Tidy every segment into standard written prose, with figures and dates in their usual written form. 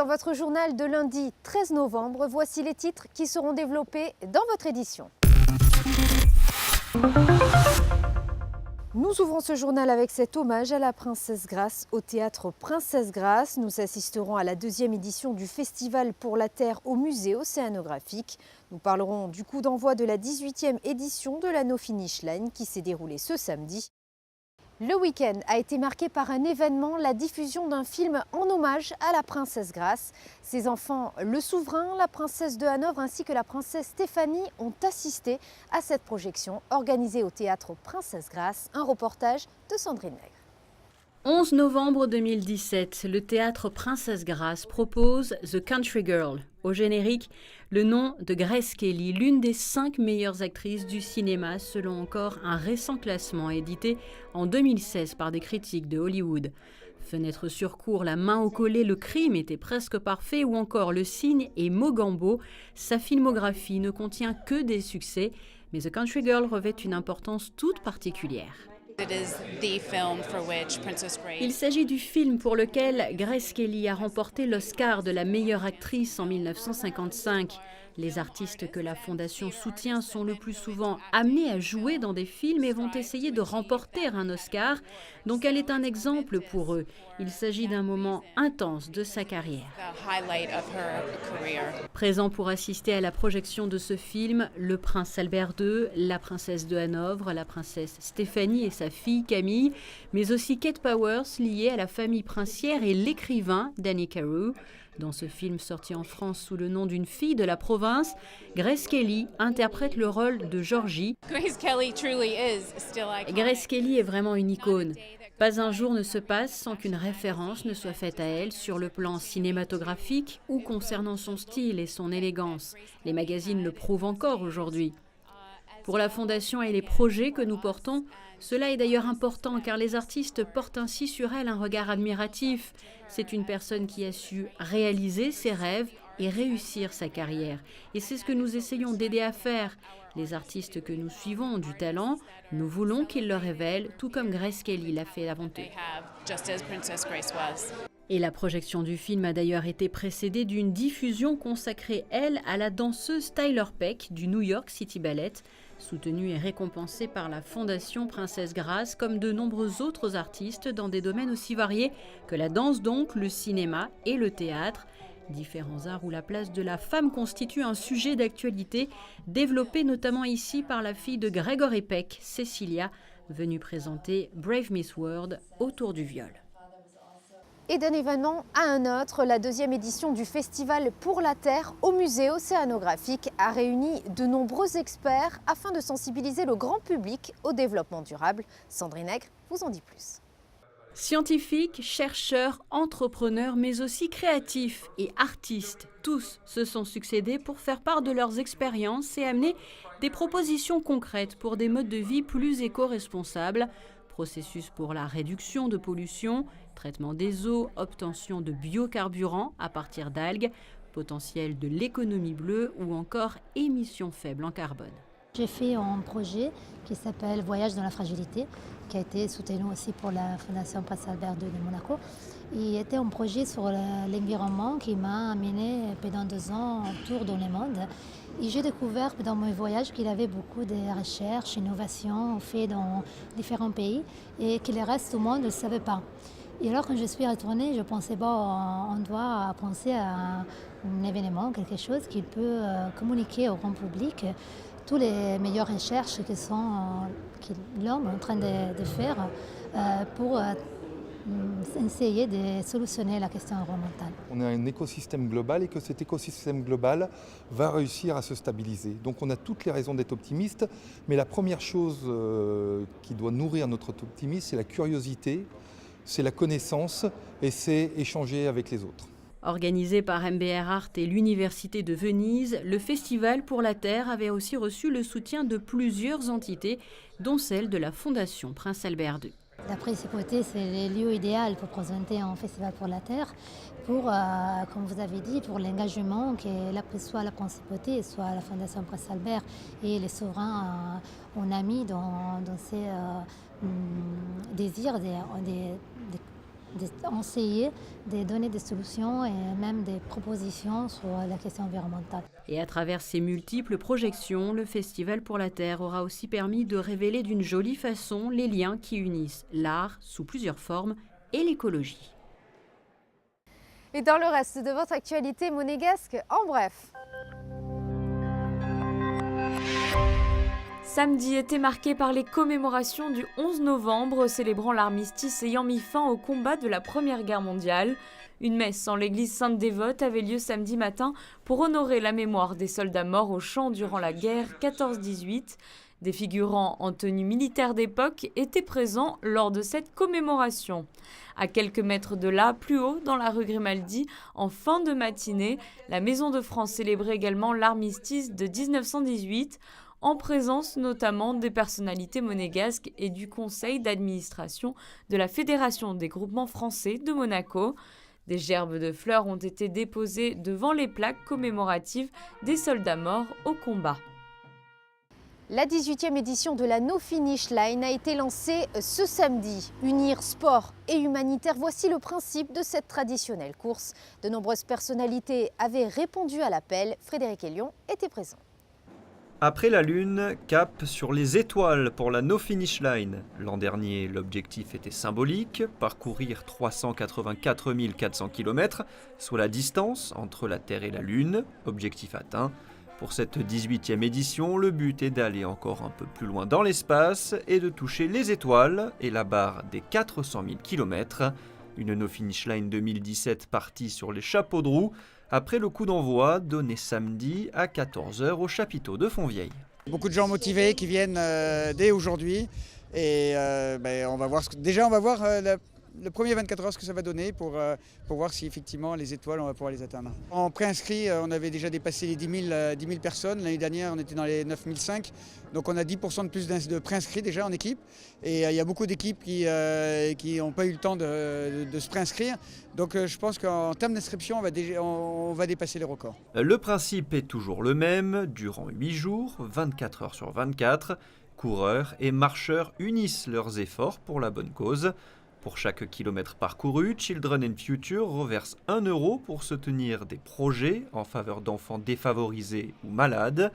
dans votre journal de lundi 13 novembre. Voici les titres qui seront développés dans votre édition. Nous ouvrons ce journal avec cet hommage à la Princesse Grace au théâtre Princesse Grace. Nous assisterons à la deuxième édition du Festival pour la Terre au musée océanographique. Nous parlerons du coup d'envoi de la 18e édition de la No Finish Line qui s'est déroulée ce samedi. Le week-end a été marqué par un événement, la diffusion d'un film en hommage à la Princesse Grace. Ses enfants, le souverain, la princesse de Hanovre ainsi que la princesse Stéphanie ont assisté à cette projection organisée au théâtre Princesse Grace. Un reportage de Sandrine Nègre. 11 novembre 2017, le théâtre Princesse Grace propose The Country Girl. Au générique, le nom de Grace Kelly, l'une des 5 meilleures actrices du cinéma selon encore un récent classement édité en 2016 par des critiques de Hollywood. Fenêtre sur cour, La main au collet, Le crime était presque parfait ou encore Le cygne et Mogambo. Sa filmographie ne contient que des succès, mais The Country Girl revêt une importance toute particulière. Il s'agit du film pour lequel Grace Kelly a remporté l'Oscar de la meilleure actrice en 1955. Les artistes que la Fondation soutient sont le plus souvent amenés à jouer dans des films et vont essayer de remporter un Oscar, donc elle est un exemple pour eux. Il s'agit d'un moment intense de sa carrière. Présent pour assister à la projection de ce film, le prince Albert II, la princesse de Hanovre, la princesse Stéphanie et sa fille Camille, mais aussi Kate Powers liée à la famille princière et l'écrivain Danny Carew. Dans ce film sorti en France sous le nom d'une fille de la province, Grace Kelly interprète le rôle de Georgie. Grace Kelly est vraiment une icône. Pas un jour ne se passe sans qu'une référence ne soit faite à elle sur le plan cinématographique ou concernant son style et son élégance. Les magazines le prouvent encore aujourd'hui. Pour la Fondation et les projets que nous portons, cela est d'ailleurs important car les artistes portent ainsi sur elle un regard admiratif. C'est une personne qui a su réaliser ses rêves et réussir sa carrière. Et c'est ce que nous essayons d'aider à faire. Les artistes que nous suivons ont du talent, nous voulons qu'ils le révèlent, tout comme Grace Kelly l'a fait avant eux. Et la projection du film a d'ailleurs été précédée d'une diffusion consacrée, elle, à la danseuse Tyler Peck du New York City Ballet, soutenue et récompensée par la Fondation Princesse Grace, comme de nombreux autres artistes dans des domaines aussi variés que la danse donc, le cinéma et le théâtre. Différents arts où la place de la femme constitue un sujet d'actualité, développé notamment ici par la fille de Gregory Peck, Cecilia, venue présenter Brave Miss World autour du viol. Et d'un événement à un autre, la deuxième édition du Festival pour la Terre au musée océanographique a réuni de nombreux experts afin de sensibiliser le grand public au développement durable. Sandrine Nègre vous en dit plus. Scientifiques, chercheurs, entrepreneurs, mais aussi créatifs et artistes, tous se sont succédés pour faire part de leurs expériences et amener des propositions concrètes pour des modes de vie plus éco-responsables, processus pour la réduction de pollution, traitement des eaux, obtention de biocarburants à partir d'algues, potentiel de l'économie bleue ou encore émissions faibles en carbone. J'ai fait un projet qui s'appelle Voyage dans la fragilité, qui a été soutenu aussi pour la Fondation Prince Albert II de Monaco. Il était un projet sur l'environnement qui m'a amené pendant 2 ans en tour dans le monde. Et j'ai découvert dans mes voyages qu'il y avait beaucoup de recherches, innovations faites dans différents pays et que le reste du monde ne le savait pas. Et alors quand je suis retournée, je pensais on doit penser à un événement, quelque chose qui peut communiquer au grand public toutes les meilleures recherches que l'homme est en train de faire pour essayer de solutionner la question environnementale. On a un écosystème global et que cet écosystème global va réussir à se stabiliser. Donc on a toutes les raisons d'être optimiste, mais la première chose qui doit nourrir notre optimisme, c'est la curiosité, c'est la connaissance et c'est échanger avec les autres. Organisé par MBR Art et l'Université de Venise, le Festival pour la Terre avait aussi reçu le soutien de plusieurs entités, dont celle de la Fondation Prince Albert II. La principauté, c'est le lieu idéal pour présenter un festival pour la Terre, pour, comme vous avez dit, pour l'engagement que soit la principauté, soit la Fondation Prince Albert et les souverains ont mis dans ces désirs de d'essayer de donner des solutions et même des propositions sur la question environnementale. Et à travers ces multiples projections, le Festival pour la Terre aura aussi permis de révéler d'une jolie façon les liens qui unissent l'art sous plusieurs formes et l'écologie. Et dans le reste de votre actualité monégasque, en bref. Samedi était marqué par les commémorations du 11 novembre, célébrant l'armistice ayant mis fin au combat de la Première Guerre mondiale. Une messe en l'église Sainte-Dévote avait lieu samedi matin pour honorer la mémoire des soldats morts au champ durant la guerre 14-18. Des figurants en tenue militaire d'époque étaient présents lors de cette commémoration. À quelques mètres de là, plus haut, dans la rue Grimaldi, en fin de matinée, la Maison de France célébrait également l'armistice de 1918, en présence notamment des personnalités monégasques et du conseil d'administration de la Fédération des groupements français de Monaco. Des gerbes de fleurs ont été déposées devant les plaques commémoratives des soldats morts au combat. La 18e édition de la No Finish Line a été lancée ce samedi. Unir sport et humanitaire, voici le principe de cette traditionnelle course. De nombreuses personnalités avaient répondu à l'appel. Frédéric Elion était présent. Après la Lune, cap sur les étoiles pour la No Finish Line. L'an dernier, l'objectif était symbolique, parcourir 384 400 km, soit la distance entre la Terre et la Lune, objectif atteint. Pour cette 18e édition, le but est d'aller encore un peu plus loin dans l'espace et de toucher les étoiles et la barre des 400 000 km. Une No Finish Line 2017 partie sur les chapeaux de roue, après le coup d'envoi donné samedi à 14h au chapiteau de Fontvieille. Beaucoup de gens motivés qui viennent dès aujourd'hui et on va voir le premier 24 heures ce que ça va donner pour voir si effectivement les étoiles on va pouvoir les atteindre. En préinscrit, on avait déjà dépassé les 10 000 personnes. L'année dernière on était dans les 9 500, donc on a 10% de plus de préinscrits déjà en équipe. Et il y a beaucoup d'équipes qui n'ont pas eu le temps de se préinscrire. Donc je pense qu'en termes d'inscription, on va dépasser les records. Le principe est toujours le même, durant 8 jours, 24 heures sur 24, coureurs et marcheurs unissent leurs efforts pour la bonne cause. Pour chaque kilomètre parcouru, Children and Future reverse 1 € pour soutenir des projets en faveur d'enfants défavorisés ou malades.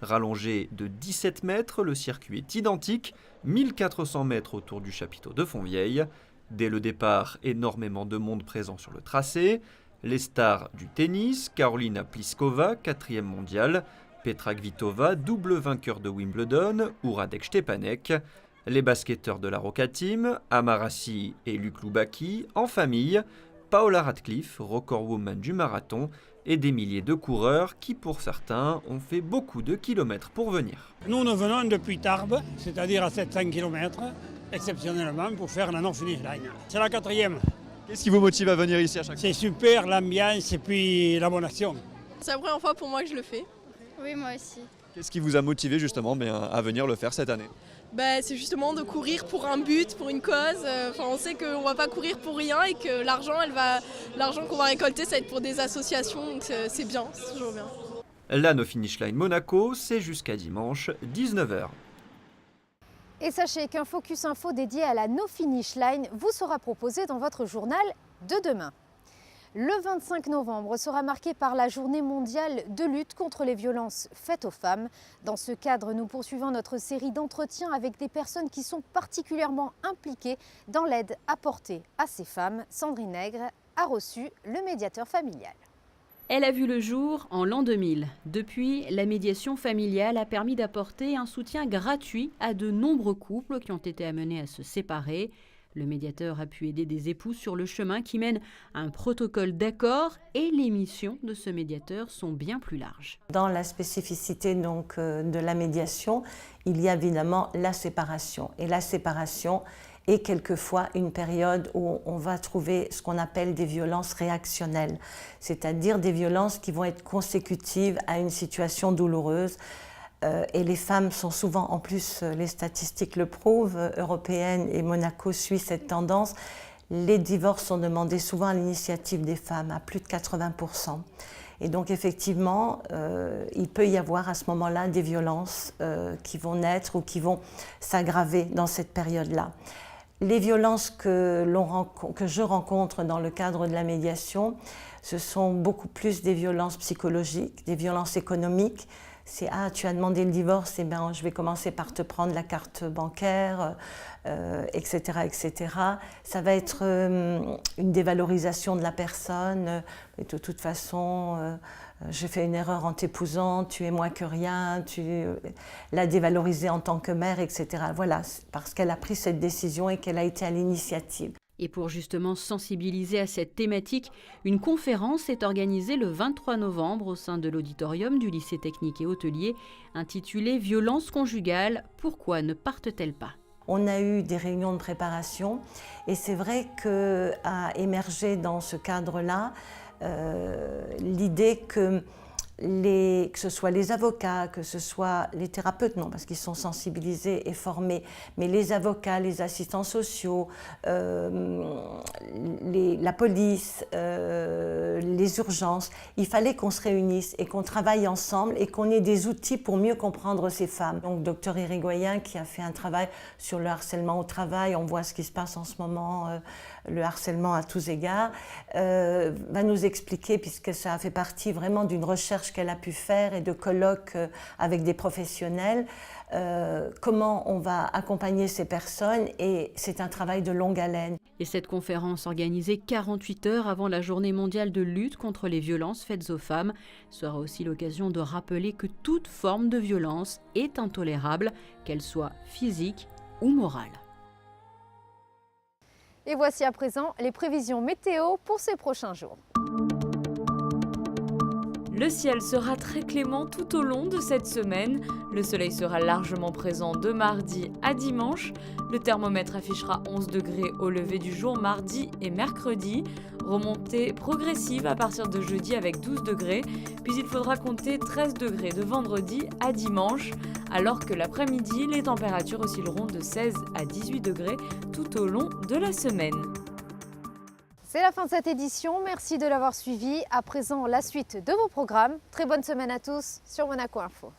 Rallongé de 17 mètres, le circuit est identique, 1400 mètres autour du chapiteau de Fontvieille. Dès le départ, énormément de monde présent sur le tracé. Les stars du tennis, Karolina Pliskova, 4e mondiale, Petra Kvitova, double vainqueur de Wimbledon, ou Radek Stepanek. Les basketteurs de la Roca Team, Amarassi et Luc Loubaki, en famille, Paola Radcliffe, recordwoman du marathon, et des milliers de coureurs qui, pour certains, ont fait beaucoup de kilomètres pour venir. Nous venons depuis Tarbes, c'est-à-dire à 700 km, exceptionnellement, pour faire la No Finish Line. C'est la 4e. Qu'est-ce qui vous motive à venir ici à chaque fois? C'est super, l'ambiance et puis la bonne action. C'est la première fois pour moi que je le fais. Oui, moi aussi. Qu'est-ce qui vous a motivé justement à venir le faire cette année? C'est justement de courir pour un but, pour une cause. On sait qu'on ne va pas courir pour rien et que l'argent qu'on va récolter, ça va être pour des associations. Donc c'est bien, c'est toujours bien. La No Finish Line Monaco, c'est jusqu'à dimanche, 19h. Et sachez qu'un Focus Info dédié à la No Finish Line vous sera proposé dans votre journal de demain. Le 25 novembre sera marqué par la journée mondiale de lutte contre les violences faites aux femmes. Dans ce cadre, nous poursuivons notre série d'entretiens avec des personnes qui sont particulièrement impliquées dans l'aide apportée à ces femmes. Sandrine Nègre a reçu le médiateur familial. Elle a vu le jour en l'an 2000. Depuis, la médiation familiale a permis d'apporter un soutien gratuit à de nombreux couples qui ont été amenés à se séparer. Le médiateur a pu aider des époux sur le chemin qui mène à un protocole d'accord et les missions de ce médiateur sont bien plus larges. Dans la spécificité donc, de la médiation, il y a évidemment la séparation. Et la séparation est quelquefois une période où on va trouver ce qu'on appelle des violences réactionnelles, c'est-à-dire des violences qui vont être consécutives à une situation douloureuse. Et les femmes sont souvent, en plus les statistiques le prouvent, européennes et Monaco suit cette tendance, les divorces sont demandés souvent à l'initiative des femmes, à plus de 80%. Et donc effectivement, il peut y avoir à ce moment-là des violences qui vont naître ou qui vont s'aggraver dans cette période-là. Les violences que je rencontre dans le cadre de la médiation, ce sont beaucoup plus des violences psychologiques, des violences économiques. C'est « Ah, tu as demandé le divorce, eh bien, je vais commencer par te prendre la carte bancaire, etc., etc. » Ça va être une dévalorisation de la personne. De toute façon, j'ai fait une erreur en t'épousant, tu es moins que rien, tu l'as dévalorisée en tant que mère, etc. Voilà, parce qu'elle a pris cette décision et qu'elle a été à l'initiative. Et pour justement sensibiliser à cette thématique, une conférence est organisée le 23 novembre au sein de l'auditorium du lycée technique et hôtelier intitulée « Violence conjugale, pourquoi ne partent-elles pas ?» On a eu des réunions de préparation et c'est vrai qu'a émergé dans ce cadre-là l'idée que ce soit les avocats, que ce soit les thérapeutes, non, parce qu'ils sont sensibilisés et formés, mais les avocats, les assistants sociaux, la police, les urgences, il fallait qu'on se réunisse et qu'on travaille ensemble et qu'on ait des outils pour mieux comprendre ces femmes. Donc, Dr Irigoyen, qui a fait un travail sur le harcèlement au travail, on voit ce qui se passe en ce moment, le harcèlement à tous égards, va nous expliquer, puisque ça a fait partie vraiment d'une recherche qu'elle a pu faire et de colloques avec des professionnels, comment on va accompagner ces personnes, et c'est un travail de longue haleine. Et cette conférence organisée 48 heures avant la journée mondiale de lutte contre les violences faites aux femmes sera aussi l'occasion de rappeler que toute forme de violence est intolérable, qu'elle soit physique ou morale. Et voici à présent les prévisions météo pour ces prochains jours. Le ciel sera très clément tout au long de cette semaine. Le soleil sera largement présent de mardi à dimanche. Le thermomètre affichera 11 degrés au lever du jour mardi et mercredi. Remontée progressive à partir de jeudi avec 12 degrés. Puis il faudra compter 13 degrés de vendredi à dimanche. Alors que l'après-midi, les températures oscilleront de 16 à 18 degrés tout au long de la semaine. C'est la fin de cette édition, merci de l'avoir suivi. À présent, la suite de vos programmes. Très bonne semaine à tous sur Monaco Info.